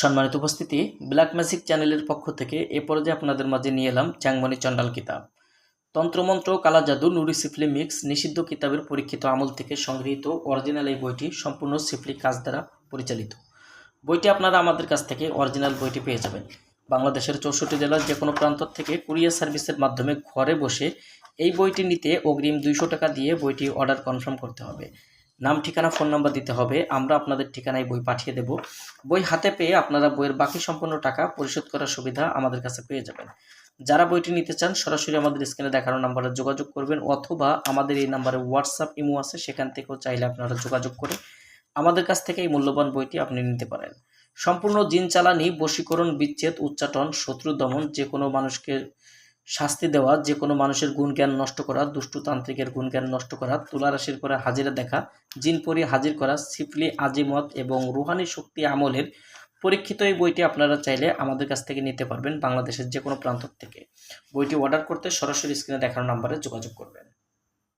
সম্মানিত উপস্থিতি, black magic চ্যানেলের পক্ষ থেকে এ পর্যায়ে আপনাদের মাঝে নিয়ে এলাম চ্যাংমণি চণ্ডাল কিতাব। তন্ত্রমন্ত্র, কালা জাদু, নুরি সিফলি মিক্স নিষিদ্ধ কিতাবের পরীক্ষিত আমল থেকে সংগৃহীত অরিজিনাল এই বইটি সম্পূর্ণ সিফলি কাজ দ্বারা পরিচালিত। বইটি আপনারা আমাদের কাছ থেকে অরিজিনাল বইটি পেয়ে যাবেন। বাংলাদেশের 64 জেলার যে কোনো প্রান্ত থেকে কুরিয়ার সার্ভিসের মাধ্যমে ঘরে বসে এই বইটি নিতে অগ্রিম 200 টাকা দিয়ে বইটি অর্ডার কনফার্ম করতে হবে। নাম, ঠিকানা, ফোন নাম্বার দিতে হবে। আমরা আপনাদের ঠিকানায় বই পাঠিয়ে দেব। বই হাতে পেয়ে আপনারা বইয়ের বাকি সম্পূর্ণ টাকা পরিশোধ করার সুবিধা আমাদের কাছে পেয়ে যাবেন। যারা বইটি নিতে চান সরাসরি আমাদের স্ক্রিনে দেখানো নাম্বারে যোগাযোগ করবেন, অথবা আমাদের এই নাম্বারে হোয়াটসঅ্যাপ ইমো আছে, সেখান থেকেও চাইলে আপনারা যোগাযোগ করে আমাদের কাছ থেকে এই মূল্যবান বইটি আপনি নিতে পারেন। সম্পূর্ণ জিন চালানি, বশীকরণ, বিচ্ছেদ, উচ্চাটন, শত্রু দমন, যে কোনো মানুষকে শাস্তি দেওয়া, যে কোনো মানুষের গুণজ্ঞান নষ্ট করা, দুষ্টতান্ত্রিকের গুণজ্ঞান নষ্ট করা, তুলা রাশির করে হাজিরা দেখা, জিন পরি হাজির করা, সিফলি, আজিমত এবং রুহানি শক্তি আমলের পরীক্ষিত এই বইটি আপনারা চাইলে আমাদের কাছ থেকে নিতে পারবেন বাংলাদেশের যে কোনো প্রান্ত থেকে। বইটি অর্ডার করতে সরাসরি স্ক্রিনে দেখানো নাম্বারে যোগাযোগ করবেন।